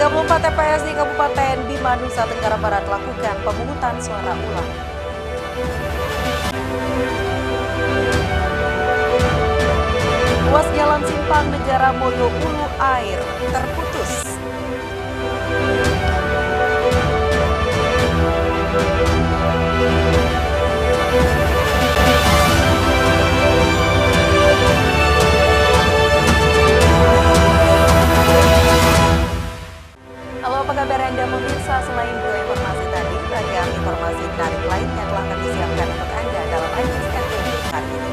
34 TPS di Kabupaten Bima, Nusa Tenggara Barat lakukan pemungutan suara ulang. Ruas Jalan Simpang Negara Moyo Hulu air terputus. Halo, apa kabar Anda pemirsa? Selain dua informasi tadi, ragam informasi menarik lainnya telah kami siapkan untuk Anda dalam Ais RTB hari ini.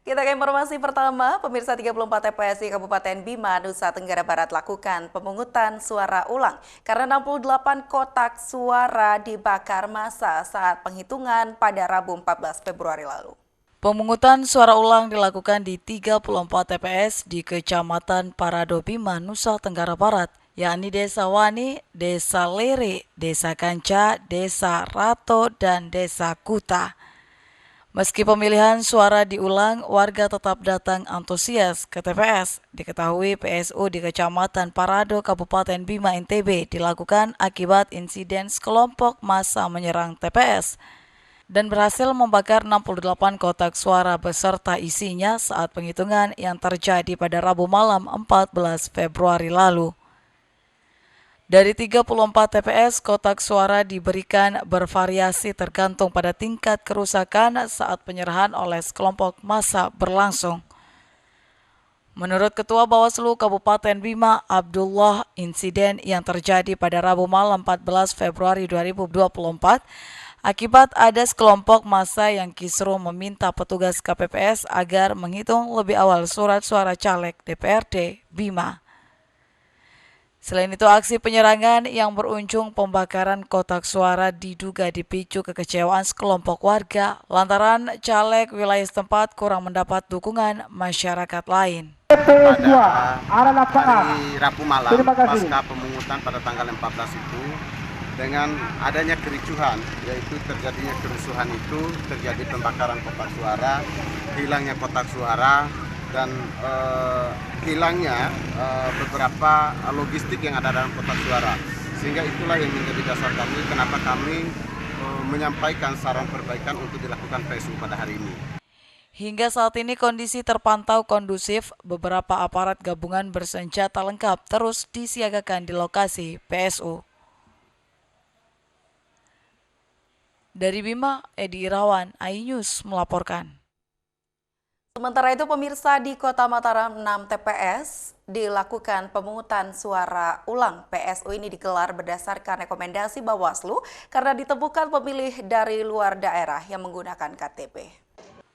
Kita ke informasi pertama, pemirsa 34 TPS di Kabupaten Bima, Nusa Tenggara Barat lakukan pemungutan suara ulang karena 68 kotak suara dibakar massa saat penghitungan pada Rabu 14 Februari lalu. Pemungutan suara ulang dilakukan di 34 TPS di Kecamatan Parado Bima, Nusa Tenggara Barat, yakni Desa Wani, Desa Lere, Desa Kanca, Desa Rato, dan Desa Kuta. Meski pemilihan suara diulang, warga tetap datang antusias ke TPS. Diketahui PSU di Kecamatan Parado, Kabupaten Bima, NTB dilakukan akibat insiden sekelompok massa menyerang TPS dan berhasil membakar 68 kotak suara beserta isinya saat penghitungan yang terjadi pada Rabu malam 14 Februari lalu. Dari 34 TPS, kotak suara diberikan bervariasi tergantung pada tingkat kerusakan saat penyerahan oleh sekelompok massa berlangsung. Menurut Ketua Bawaslu Kabupaten Bima, Abdullah, insiden yang terjadi pada Rabu malam 14 Februari 2024 akibat ada sekelompok massa yang kisruh meminta petugas KPPS agar menghitung lebih awal surat suara caleg DPRD Bima. Selain itu, aksi penyerangan yang berujung pembakaran kotak suara diduga dipicu kekecewaan sekelompok warga lantaran caleg wilayah setempat kurang mendapat dukungan masyarakat lain. Pada hari Rabu malam, pasca pemungutan pada tanggal 14 itu, dengan adanya kericuhan, yaitu terjadinya kerusuhan itu, terjadi pembakaran kotak suara, hilangnya kotak suara, dan hilangnya beberapa logistik yang ada dalam kotak suara. Sehingga itulah yang menjadi dasar kami kenapa kami menyampaikan saran perbaikan untuk dilakukan PSU pada hari ini. Hingga saat ini kondisi terpantau kondusif, beberapa aparat gabungan bersenjata lengkap terus disiagakan di lokasi PSU. Dari Bima, Edi Irawan, iNews melaporkan. Sementara itu pemirsa, di Kota Mataram 6 TPS dilakukan pemungutan suara ulang. PSU ini digelar berdasarkan rekomendasi Bawaslu karena ditemukan pemilih dari luar daerah yang menggunakan KTP.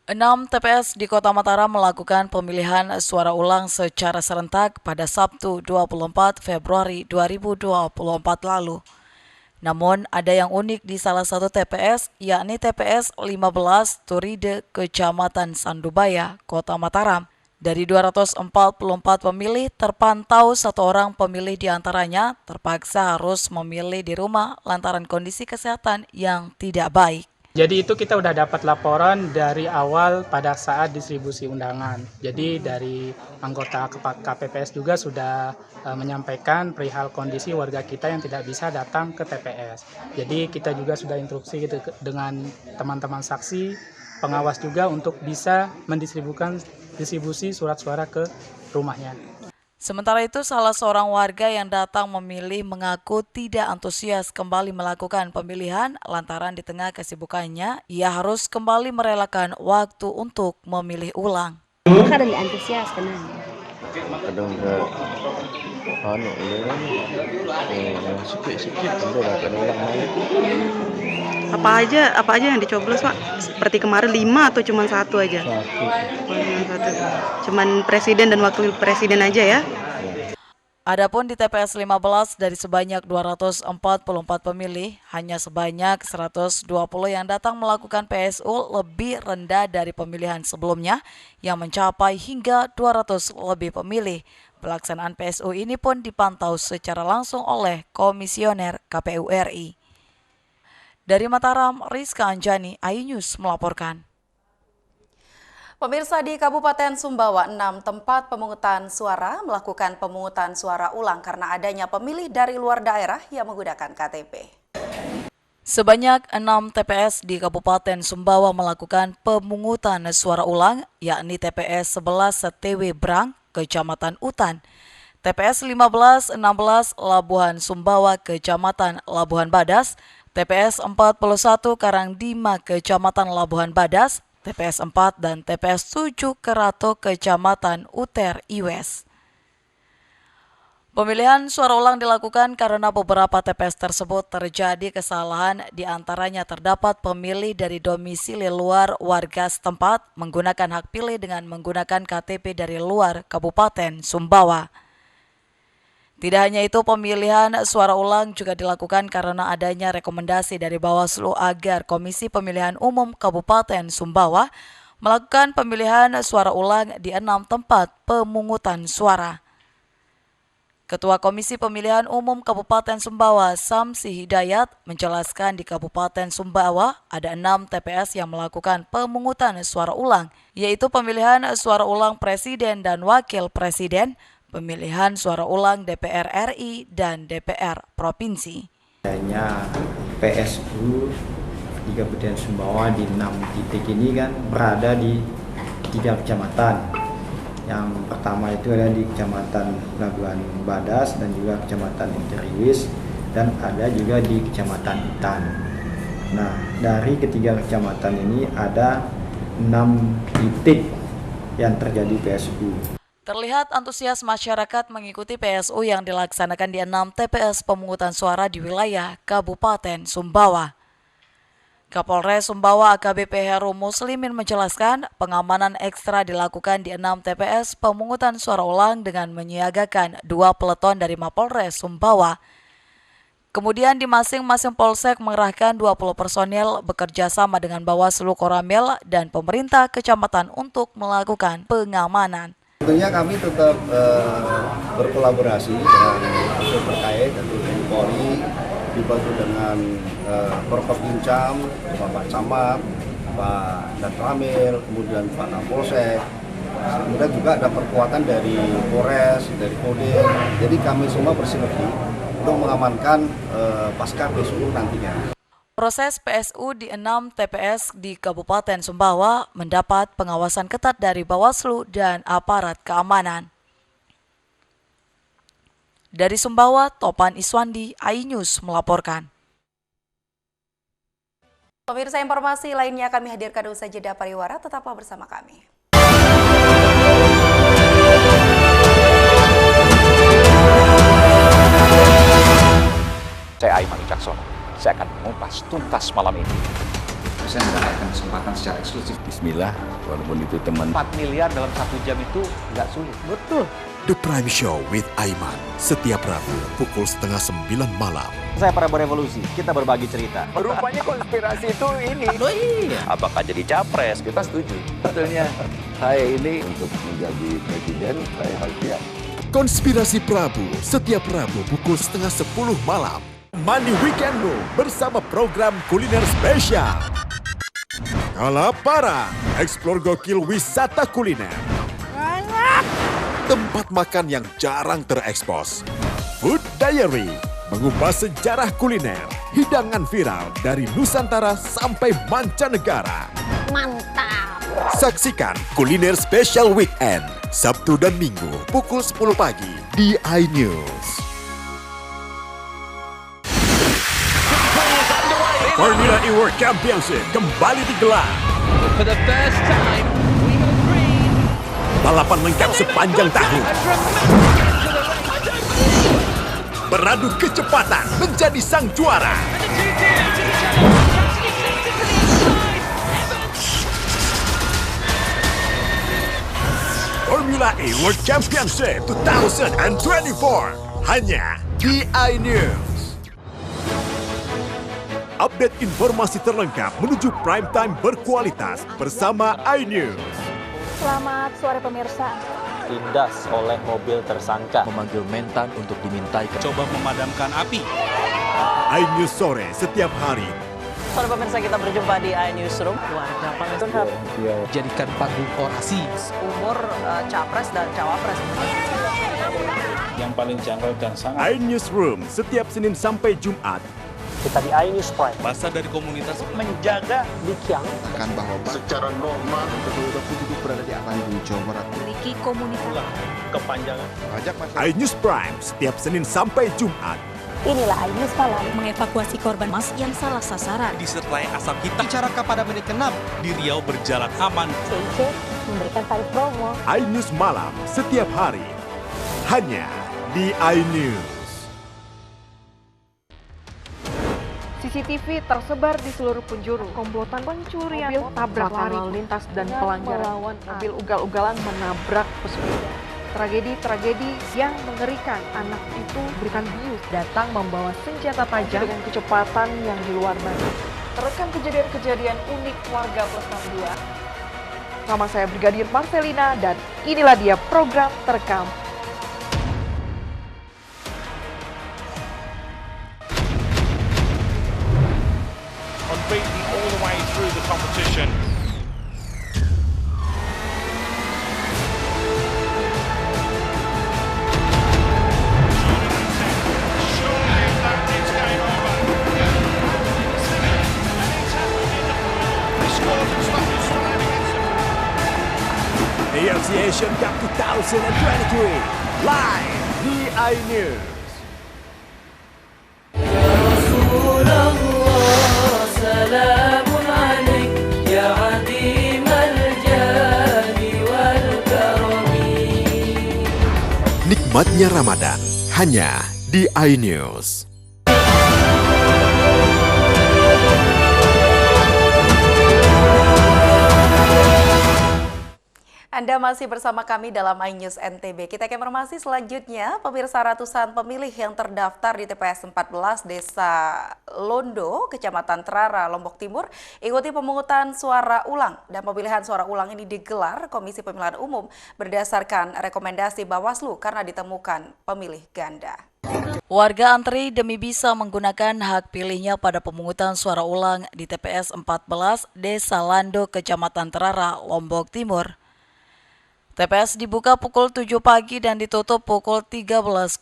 6 TPS di Kota Mataram melakukan pemilihan suara ulang secara serentak pada Sabtu 24 Februari 2024 lalu. Namun ada yang unik di salah satu TPS, yakni TPS 15 Turide, Kecamatan Sandubaya, Kota Mataram. Dari 244 pemilih, terpantau satu orang pemilih diantaranya terpaksa harus memilih di rumah lantaran kondisi kesehatan yang tidak baik. Jadi itu kita udah dapat laporan dari awal pada saat distribusi undangan. Jadi dari anggota KPPS juga sudah menyampaikan perihal kondisi warga kita yang tidak bisa datang ke TPS. Jadi kita juga sudah instruksi gitu dengan teman-teman saksi, pengawas juga untuk bisa mendistribusikan surat suara ke rumahnya. Sementara itu, salah seorang warga yang datang memilih mengaku tidak antusias kembali melakukan pemilihan lantaran di tengah kesibukannya, ia harus kembali merelakan waktu untuk memilih ulang. Kada antusias kenapa? Kadang sikit-sikit udah akan ulang lagi. Apa aja yang dicoblos, Pak? Seperti kemarin 5 atau cuma 1 aja? Satu. Cuman presiden dan wakil presiden aja ya? Adapun di TPS 15 dari sebanyak 244 pemilih, hanya sebanyak 120 yang datang melakukan PSU, lebih rendah dari pemilihan sebelumnya yang mencapai hingga 200 lebih pemilih. Pelaksanaan PSU ini pun dipantau secara langsung oleh Komisioner KPU RI. Dari Mataram, Rizka Anjani, iNews melaporkan. Pemirsa, di Kabupaten Sumbawa, 6 tempat pemungutan suara melakukan pemungutan suara ulang karena adanya pemilih dari luar daerah yang menggunakan KTP. Sebanyak 6 TPS di Kabupaten Sumbawa melakukan pemungutan suara ulang, yakni TPS 11 Setewe Brang, Kecamatan Utan, TPS 15-16 Labuhan Sumbawa, Kecamatan Labuhan Badas, TPS 41 Karangdima, Kecamatan Labuhan Badas, TPS 4 dan TPS 7 Kerato, Kecamatan Uter Iwes. Pemilihan suara ulang dilakukan karena beberapa TPS tersebut terjadi kesalahan, di antaranya terdapat pemilih dari domisili luar warga setempat menggunakan hak pilih dengan menggunakan KTP dari luar Kabupaten Sumbawa. Tidak hanya itu, pemilihan suara ulang juga dilakukan karena adanya rekomendasi dari Bawaslu agar Komisi Pemilihan Umum Kabupaten Sumbawa melakukan pemilihan suara ulang di 6 tempat pemungutan suara. Ketua Komisi Pemilihan Umum Kabupaten Sumbawa, Samsi Hidayat, menjelaskan di Kabupaten Sumbawa ada 6 TPS yang melakukan pemungutan suara ulang, yaitu pemilihan suara ulang Presiden dan Wakil Presiden, pemilihan suara ulang DPR RI dan DPR Provinsi. Adanya PSU di Kabupaten Sumbawa di 6 titik ini kan berada di 3 kecamatan. Yang pertama itu ada di Kecamatan Labuhan Badas dan juga Kecamatan Interiwis, dan ada juga di Kecamatan Utan. Nah, dari ketiga kecamatan ini ada 6 titik yang terjadi PSU. Terlihat antusias masyarakat mengikuti PSU yang dilaksanakan di 6 TPS pemungutan suara di wilayah Kabupaten Sumbawa. Kapolres Sumbawa AKBP Heru Muslimin menjelaskan pengamanan ekstra dilakukan di 6 TPS pemungutan suara ulang dengan menyiagakan 2 peleton dari Mapolres Sumbawa. Kemudian di masing-masing polsek mengerahkan 20 personel bekerja sama dengan Bawaslu Koramil dan pemerintah kecamatan untuk melakukan pengamanan. Tentunya kami tetap berkolaborasi dengan unsur terkait, tentu Polri, dibantu dengan Forkopimcam, Bapak Camat, Pak Datramil, kemudian Pak Kapolsek, kemudian juga ada perkuatan dari Polres, dari Kodim. Jadi kami semua bersinergi untuk mengamankan pasca PSU nantinya. Proses PSU di 6 TPS di Kabupaten Sumbawa mendapat pengawasan ketat dari Bawaslu dan aparat keamanan. Dari Sumbawa, Topan Iswandi, iNews melaporkan. Pemirsa, informasi lainnya kami hadirkan usai jeda pariwara, tetaplah bersama kami. Saya Aiman Wicaksono. Saya akan mengupas tuntas malam ini. Saya mendapatkan kesempatan secara eksklusif. Bismillah, walaupun itu teman. 4 miliar dalam 1 jam itu nggak sulit. Betul. The Prime Show with Aiman, setiap Rabu pukul 8:30 malam. Saya para berevolusi, kita berbagi cerita. Rupanya konspirasi itu ini. Oh iya. Apakah jadi capres? Kita setuju. Sebetulnya saya ini untuk menjadi presiden, saya harus siap. Konspirasi Prabu, setiap Rabu pukul 9:30 malam. Mandi Weekendmu bersama program kuliner spesial. Kalaparan, eksplor gokil wisata kuliner. Tempat makan yang jarang terekspos. Food Diary, mengupas sejarah kuliner, hidangan viral dari Nusantara sampai mancanegara. Mantap! Saksikan Kuliner Spesial Weekend, Sabtu dan Minggu pukul 10 pagi di iNews. Formula E World Championship kembali digelar. For the first time, we have agreed. Balapan lengkap sepanjang tahun. Beradu kecepatan menjadi sang juara. Formula E World Championship 2024 hanya di iNews. Update informasi terlengkap menuju prime time berkualitas bersama iNews. Selamat sore pemirsa. Tindas oleh mobil tersangka. Memanggil mentan untuk dimintai. Coba memadamkan api. iNews sore setiap hari Sore pemirsa, kita berjumpa di iNewsroom. Warga Palestina Jadikan panggung orasi. umur capres dan cawapres. Yang paling jangkau dan sangat. iNewsroom setiap Senin sampai Jumat. Kita di iNews Prime. Masa dari komunitas Menjaga Dikyang. Akan bahwa secara normal betul-betul duduk berada di atas Jawa Barat. Memiliki komunitas. Kepanjangan. Ajak masyarakat. iNews Prime setiap Senin sampai Jumat. Inilah iNews Malam mengevakuasi korban mas yang salah sasaran. disertai asap hitam. Bicara pada menit ke-6 di Riau berjalan aman. CIC memberikan tarif promo. iNews Malam setiap hari. Hanya di iNews. CCTV tersebar di seluruh penjuru. Komplotan pencurian mobil, tabrak lari, lalu lintas dan pelanggaran melawan mobil ugal-ugalan menabrak pesepeda. Tragedi-tragedi yang mengerikan. Anak itu berikan bius datang membawa senjata tajam dengan kecepatan yang di luar batas. Terekam kejadian-kejadian unik warga Plus 62. Nama saya Brigadir Marcelina dan inilah dia program Terekam. Unbeaten all the way through the competition. AFC Asian Cup 2023 live di iNews. Nikmatnya Ramadan hanya di iNews. Anda masih bersama kami dalam iNews NTB. Kita ke informasi selanjutnya. Pemirsa, ratusan pemilih yang terdaftar di TPS 14 Desa Londo, Kecamatan Trara, Lombok Timur, ikuti pemungutan suara ulang. Dan pemilihan suara ulang ini digelar Komisi Pemilihan Umum berdasarkan rekomendasi Bawaslu karena ditemukan pemilih ganda. Warga antri demi bisa menggunakan hak pilihnya pada pemungutan suara ulang di TPS 14 Desa Lando, Kecamatan Trara, Lombok Timur. TPS dibuka pukul 7 pagi dan ditutup pukul 13.00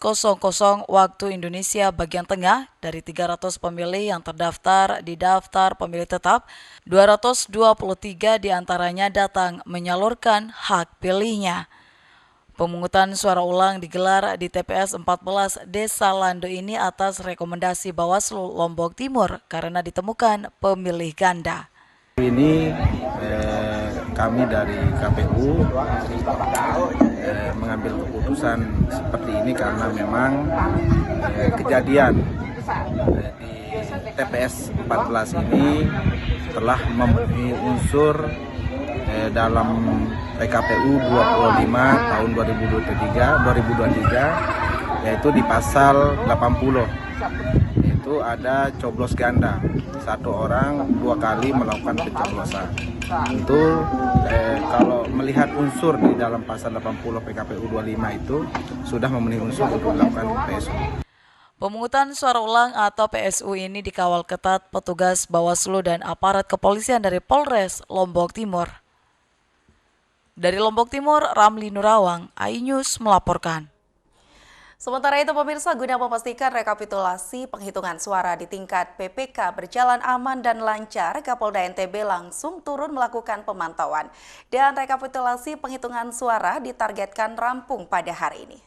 waktu Indonesia bagian tengah. Dari 300 pemilih yang terdaftar di daftar pemilih tetap, 223 diantaranya datang menyalurkan hak pilihnya. Pemungutan suara ulang digelar di TPS 14 Desa Lando ini atas rekomendasi Bawaslu Lombok Timur karena ditemukan pemilih ganda. Ini kami dari KPU mengambil keputusan seperti ini karena memang kejadian di TPS 14 ini telah memenuhi unsur dalam PKPU 25 tahun 2023 yaitu di pasal 80. Itu ada coblos ganda, satu orang 2 kali melakukan pencoblosan. Itu kalau melihat unsur di dalam pasal 80 PKPU 25 itu sudah memenuhi unsur untuk dilakukan PSU. Pemungutan suara ulang atau PSU ini dikawal ketat petugas Bawaslu dan aparat kepolisian dari Polres Lombok Timur. Dari Lombok Timur, Ramli Nurawang, iNews melaporkan. Sementara itu pemirsa, guna memastikan rekapitulasi penghitungan suara di tingkat PPK berjalan aman dan lancar, Kapolda NTB langsung turun melakukan pemantauan. Dan rekapitulasi penghitungan suara ditargetkan rampung pada hari ini.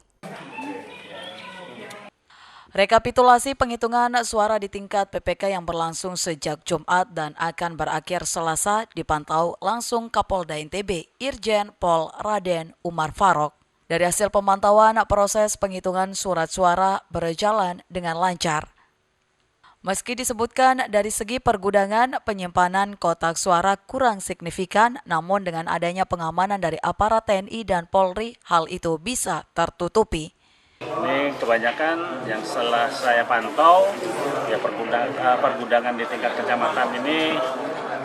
Rekapitulasi penghitungan suara di tingkat PPK yang berlangsung sejak Jumat dan akan berakhir Selasa dipantau langsung Kapolda NTB, Irjen Pol Raden Umar Farok. Dari hasil pemantauan, proses penghitungan surat suara berjalan dengan lancar. Meski disebutkan dari segi pergudangan, penyimpanan kotak suara kurang signifikan, namun dengan adanya pengamanan dari aparat TNI dan Polri, hal itu bisa tertutupi. Ini kebanyakan yang setelah saya pantau, ya pergudangan di tingkat kecamatan ini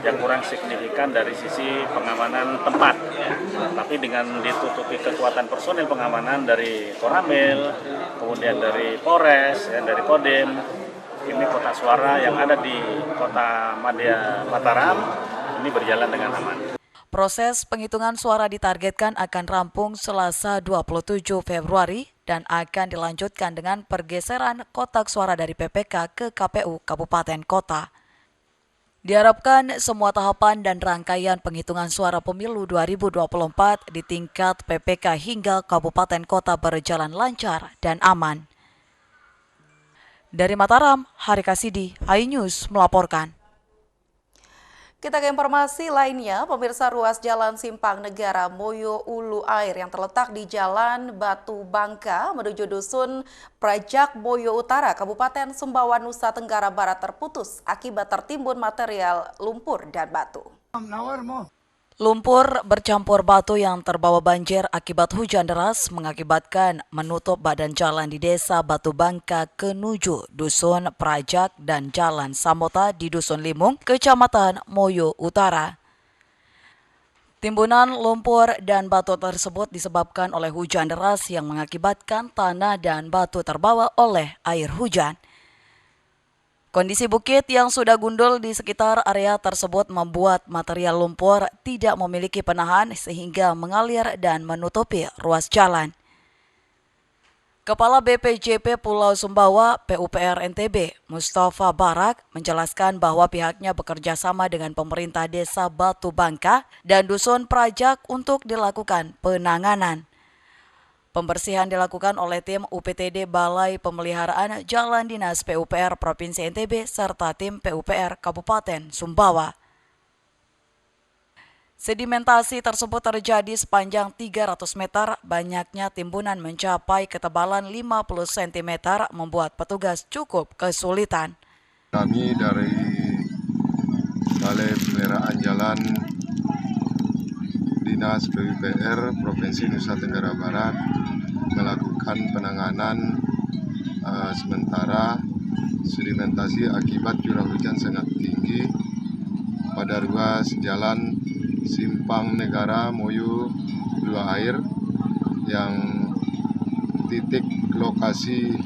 yang kurang signifikan dari sisi pengamanan tempat. Tapi dengan ditutupi kekuatan personil pengamanan dari Koramil, kemudian dari Polres, dari Kodim, ini kotak suara yang ada di kota Mataram ini berjalan dengan aman. Proses penghitungan suara ditargetkan akan rampung Selasa 27 Februari dan akan dilanjutkan dengan pergeseran kotak suara dari PPK ke KPU Kabupaten Kota. Diharapkan semua tahapan dan rangkaian penghitungan suara pemilu 2024 di tingkat PPK hingga Kabupaten Kota berjalan lancar dan aman. Dari Mataram, Hari Kasidi, iNews melaporkan. Kita ke informasi lainnya, pemirsa, ruas Jalan Simpang Negara Moyo Ulu Air yang terletak di Jalan Batu Bangka menuju Dusun Prajak Moyo Utara, Kabupaten Sumbawa, Nusa Tenggara Barat terputus akibat tertimbun material lumpur dan batu. Lumpur bercampur batu yang terbawa banjir akibat hujan deras mengakibatkan menutup badan jalan di Desa Batu Bangka kenuju Dusun Prajak dan Jalan Samota di Dusun Limung, Kecamatan Moyo Utara. Timbunan lumpur dan batu tersebut disebabkan oleh hujan deras yang mengakibatkan tanah dan batu terbawa oleh air hujan. Kondisi bukit yang sudah gundul di sekitar area tersebut membuat material lumpur tidak memiliki penahan sehingga mengalir dan menutupi ruas jalan. Kepala BPJP Pulau Sumbawa PUPR NTB, Mustafa Barak, menjelaskan bahwa pihaknya bekerja sama dengan pemerintah Desa Batu Bangka dan Dusun Prajak untuk dilakukan penanganan. Pembersihan dilakukan oleh tim UPTD Balai Pemeliharaan Jalan Dinas PUPR Provinsi NTB serta tim PUPR Kabupaten Sumbawa. Sedimentasi tersebut terjadi sepanjang 300 meter, banyaknya timbunan mencapai ketebalan 50 cm membuat petugas cukup kesulitan. Kami dari Balai Pemeliharaan Jalan Dinas PUPR Provinsi Nusa Tenggara Barat melakukan penanganan sementara sedimentasi akibat curah hujan sangat tinggi pada ruas Jalan Simpang Negara Moyo Ulu Air yang titik lokasi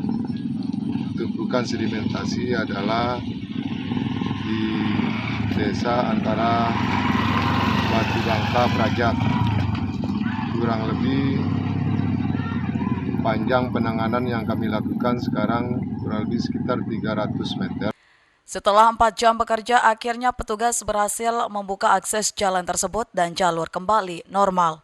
tumpukan sedimentasi adalah di desa antara Batu Bangka Prajak. Kurang lebih panjang penanganan yang kami lakukan sekarang kurang lebih sekitar 300 meter. Setelah 4 jam bekerja, akhirnya petugas berhasil membuka akses jalan tersebut dan jalur kembali normal.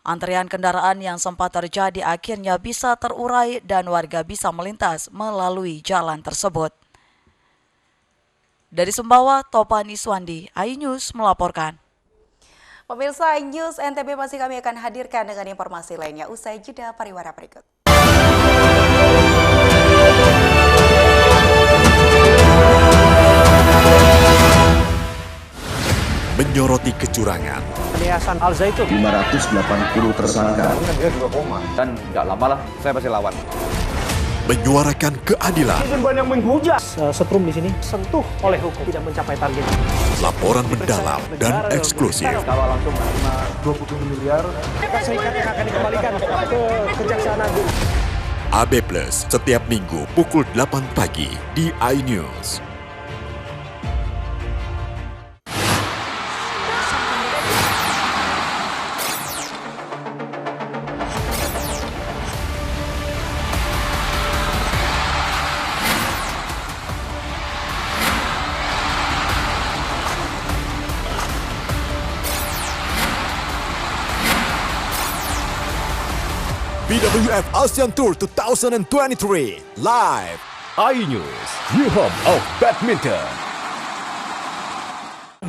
Antrian kendaraan yang sempat terjadi akhirnya bisa terurai dan warga bisa melintas melalui jalan tersebut. Dari Sumbawa, Topan Iswandi, iNews melaporkan. Pemirsa iNews NTB masih kami akan hadirkan dengan informasi lainnya usai jeda pariwara berikut. Menyoroti kecurangan. Yayasan Al Zaitun 580 tersangka. Dia juga koma. Dan nggak lama lah, saya pasti lawan. Menyuarakan keadilan. Banyak menghujat. Setrum di sini sentuh oleh hukum, tidak mencapai target. Laporan mendalam dan eksklusif. Kalau langsung 20 miliar, serikat yang akan dikembalikan ke Kejaksaan Agung. AB Plus setiap minggu pukul 8 pagi di iNews. BWF ASEAN Tour 2023 live iNews, New Home of Badminton.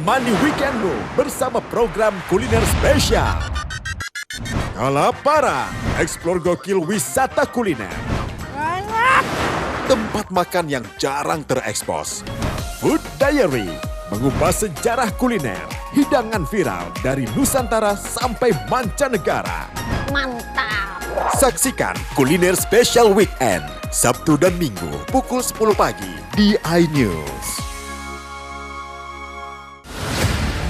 Money Weekendmu bersama program kuliner spesial. Kalaparan, eksplor gokil wisata kuliner. Tempat makan yang jarang terekspos. Food Diary, mengupas sejarah kuliner, hidangan viral dari Nusantara sampai mancanegara. Mantap! Saksikan Kuliner Special Weekend, Sabtu dan Minggu pukul 10 pagi di iNews.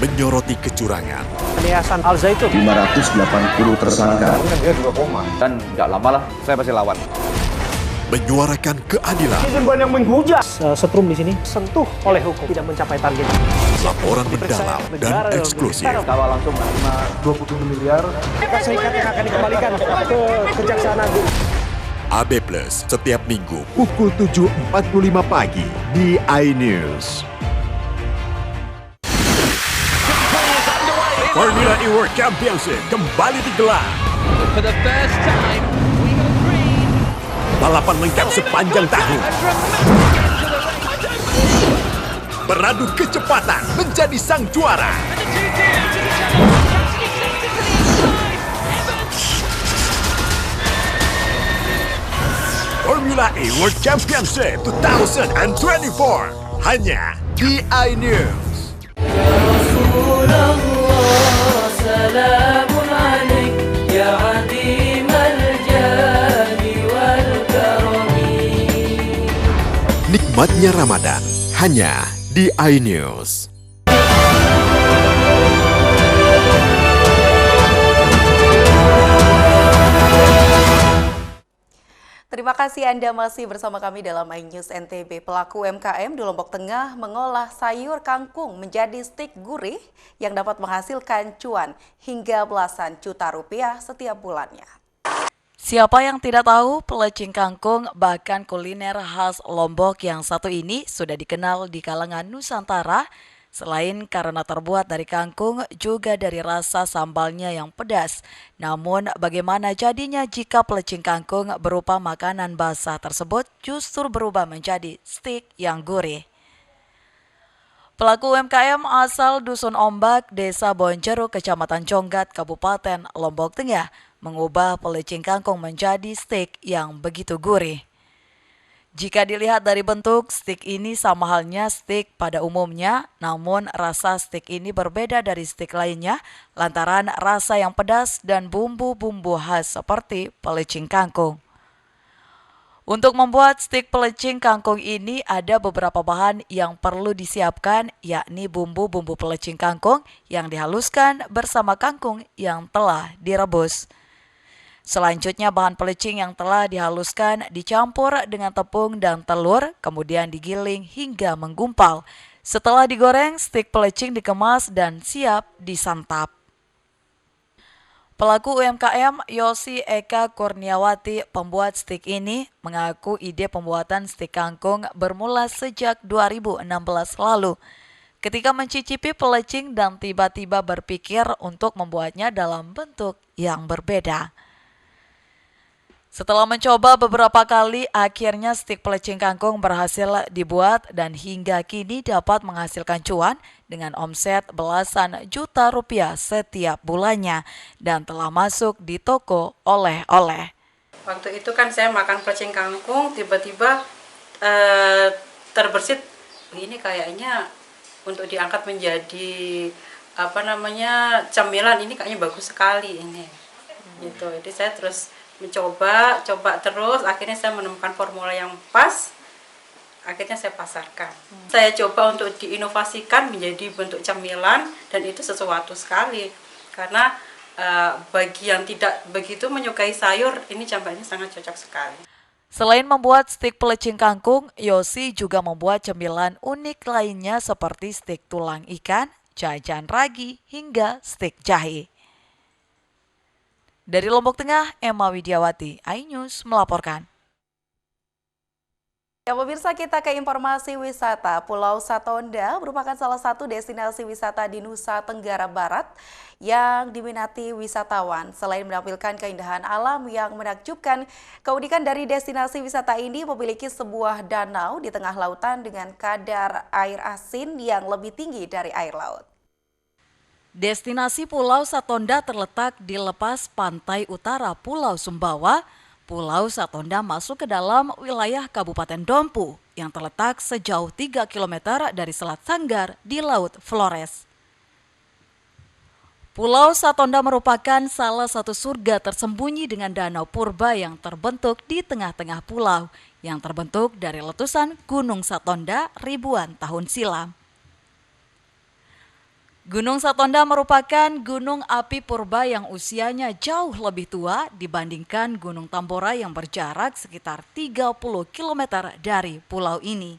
Menyoroti kecurangan. Yayasan Al Zaitun 580 tersangka. Dia juga koma. Dan nggak lama lah, saya pasti lawan. menyuarakan keadilan. Netizen yang menghujat setrum di sini sentuh oleh hukum tidak mencapai target. Laporan mendalam dan eksklusif. Kawal langsung 27 miliar. Amerika Serikat yang akan dikembalikan ke Kejaksaan Agung. AB Plus setiap minggu pukul 7.45 pagi di iNews. Formula E World Championship kembali digelar. For the first time, we have green. Balapan lengkap sepanjang tahun. Beradu kecepatan menjadi sang juara. Formula E World Championship 2024 hanya di iNews. Nikmatnya Ramadan hanya di iNews. Terima kasih Anda masih bersama kami dalam iNews NTB. Pelaku UMKM di Lombok Tengah mengolah sayur kangkung menjadi stik gurih yang dapat menghasilkan cuan hingga belasan juta rupiah setiap bulannya. Siapa yang tidak tahu pelecing kangkung, bahkan kuliner khas Lombok yang satu ini sudah dikenal di kalangan Nusantara. Selain karena terbuat dari kangkung, juga dari rasa sambalnya yang pedas. Namun bagaimana jadinya jika pelecing kangkung berupa makanan basah tersebut justru berubah menjadi stik yang gurih? Pelaku UMKM asal Dusun Ombak, Desa Bonjeruk, Kecamatan Conggat, Kabupaten Lombok Tengah, mengubah pelecing kangkung menjadi stik yang begitu gurih. Jika dilihat dari bentuk, stik ini sama halnya stik pada umumnya, namun rasa stik ini berbeda dari stik lainnya lantaran rasa yang pedas dan bumbu-bumbu khas seperti pelecing kangkung. Untuk membuat stik pelecing kangkung ini ada beberapa bahan yang perlu disiapkan, yakni bumbu-bumbu pelecing kangkung yang dihaluskan bersama kangkung yang telah direbus. Selanjutnya bahan pelecing yang telah dihaluskan dicampur dengan tepung dan telur, kemudian digiling hingga menggumpal. Setelah digoreng, stik pelecing dikemas dan siap disantap. Pelaku UMKM Yosi Eka Kurniawati, pembuat stik ini, mengaku ide pembuatan stik kangkung bermula sejak 2016 lalu. Ketika mencicipi pelecing dan tiba-tiba berpikir untuk membuatnya dalam bentuk yang berbeda. Setelah mencoba beberapa kali, akhirnya stik pelecing kangkung berhasil dibuat dan hingga kini dapat menghasilkan cuan dengan omset belasan juta rupiah setiap bulannya dan telah masuk di toko oleh-oleh. Waktu itu kan saya makan pelecing kangkung, tiba-tiba terbersit, ini kayaknya untuk diangkat menjadi camilan, ini kayaknya bagus sekali ini. Gitu. Jadi saya terus coba terus, akhirnya saya menemukan formula yang pas, akhirnya saya pasarkan. Saya coba untuk diinovasikan menjadi bentuk camilan dan itu sesuatu sekali. Karena bagi yang tidak begitu menyukai sayur, ini camilannya sangat cocok sekali. Selain membuat stik pelecing kangkung, Yosi juga membuat cemilan unik lainnya seperti stik tulang ikan, jajan ragi, hingga stik jahe. Dari Lombok Tengah, Emma Widiawati, iNews melaporkan. Ya pemirsa, kita ke informasi wisata. Pulau Satonda merupakan salah satu destinasi wisata di Nusa Tenggara Barat yang diminati wisatawan. Selain menampilkan keindahan alam yang menakjubkan, keunikan dari destinasi wisata ini memiliki sebuah danau di tengah lautan dengan kadar air asin yang lebih tinggi dari air laut. Destinasi Pulau Satonda terletak di lepas pantai utara Pulau Sumbawa. Pulau Satonda masuk ke dalam wilayah Kabupaten Dompu yang terletak sejauh 3 km dari Selat Sanggar di Laut Flores. Pulau Satonda merupakan salah satu surga tersembunyi dengan danau purba yang terbentuk di tengah-tengah pulau yang terbentuk dari letusan Gunung Satonda ribuan tahun silam. Gunung Satonda merupakan gunung api purba yang usianya jauh lebih tua dibandingkan Gunung Tambora yang berjarak sekitar 30 km dari pulau ini.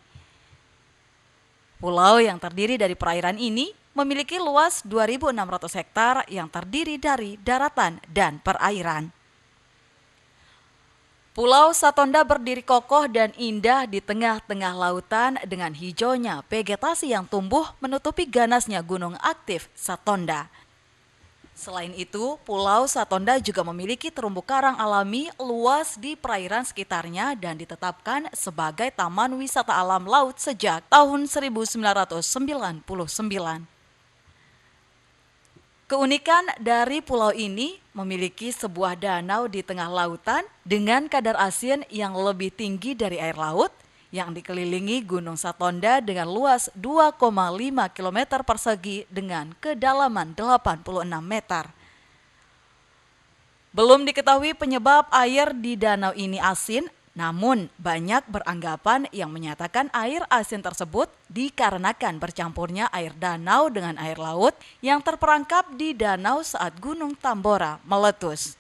Pulau yang terdiri dari perairan ini memiliki luas 2.600 hektar yang terdiri dari daratan dan perairan. Pulau Satonda berdiri kokoh dan indah di tengah-tengah lautan dengan hijaunya vegetasi yang tumbuh menutupi ganasnya gunung aktif Satonda. Selain itu, Pulau Satonda juga memiliki terumbu karang alami luas di perairan sekitarnya dan ditetapkan sebagai Taman Wisata Alam Laut sejak tahun 1999. Keunikan dari pulau ini memiliki sebuah danau di tengah lautan dengan kadar asin yang lebih tinggi dari air laut yang dikelilingi Gunung Satonda dengan luas 2,5 km persegi dengan kedalaman 86 meter. Belum diketahui penyebab air di danau ini asin, namun banyak beranggapan yang menyatakan air asin tersebut dikarenakan bercampurnya air danau dengan air laut yang terperangkap di danau saat Gunung Tambora meletus.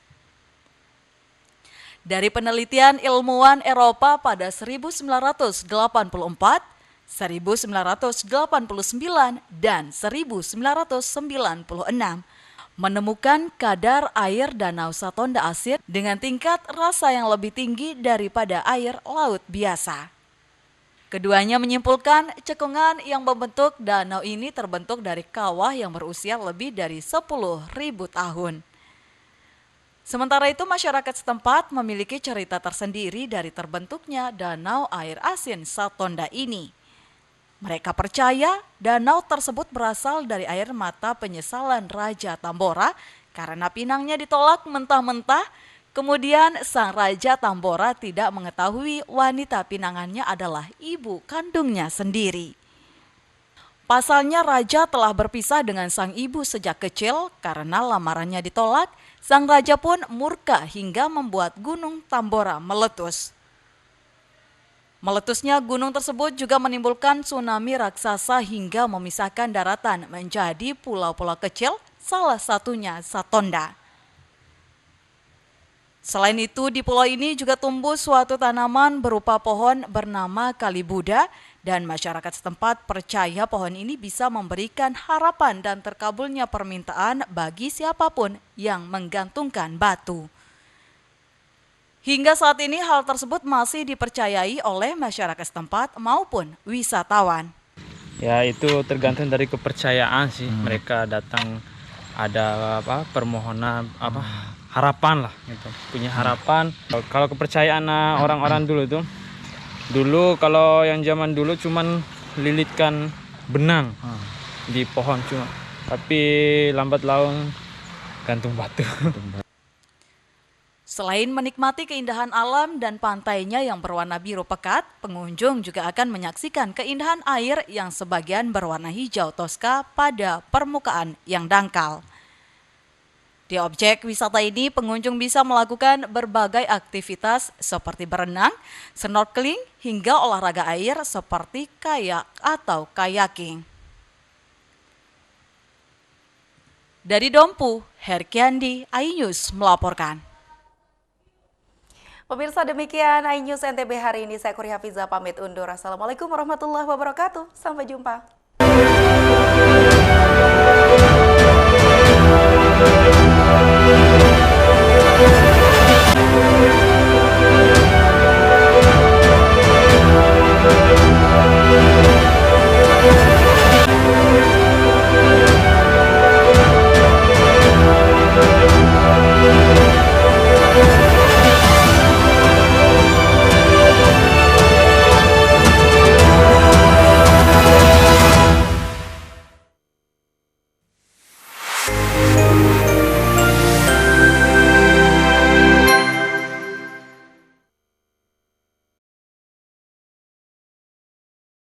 Dari penelitian ilmuwan Eropa pada 1984, 1989, dan 1996, menemukan kadar air Danau Satonda asin dengan tingkat rasa yang lebih tinggi daripada air laut biasa. Keduanya menyimpulkan cekungan yang membentuk danau ini terbentuk dari kawah yang berusia lebih dari 10.000 tahun. Sementara itu masyarakat setempat memiliki cerita tersendiri dari terbentuknya danau air asin Satonda ini. Mereka percaya danau tersebut berasal dari air mata penyesalan Raja Tambora karena pinangnya ditolak mentah-mentah. Kemudian sang Raja Tambora tidak mengetahui wanita pinangannya adalah ibu kandungnya sendiri. Pasalnya Raja telah berpisah dengan sang ibu sejak kecil karena lamarannya ditolak. Sang Raja pun murka hingga membuat Gunung Tambora meletus. Meletusnya gunung tersebut juga menimbulkan tsunami raksasa hingga memisahkan daratan menjadi pulau-pulau kecil, salah satunya Satonda. Selain itu, di pulau ini juga tumbuh suatu tanaman berupa pohon bernama Kali Buddha dan masyarakat setempat percaya pohon ini bisa memberikan harapan dan terkabulnya permintaan bagi siapapun yang menggantungkan batu. Hingga saat ini hal tersebut masih dipercayai oleh masyarakat setempat maupun wisatawan. Ya itu tergantung dari kepercayaan sih. Mereka datang ada permohonan harapan lah gitu. Punya harapan. Kalau kepercayaan orang-orang dulu tuh. Dulu kalau yang zaman dulu cuman lilitkan benang di pohon cuma. Tapi lambat laun gantung batu. Selain menikmati keindahan alam dan pantainya yang berwarna biru pekat, pengunjung juga akan menyaksikan keindahan air yang sebagian berwarna hijau toska pada permukaan yang dangkal. Di objek wisata ini, pengunjung bisa melakukan berbagai aktivitas seperti berenang, snorkeling, hingga olahraga air seperti kayak atau kayaking. Dari Dompu, Herkiandi, iNews melaporkan. Pemirsa, demikian iNews NTB hari ini. Saya Kuri Hafizah pamit undur. Assalamualaikum warahmatullahi wabarakatuh. Sampai jumpa.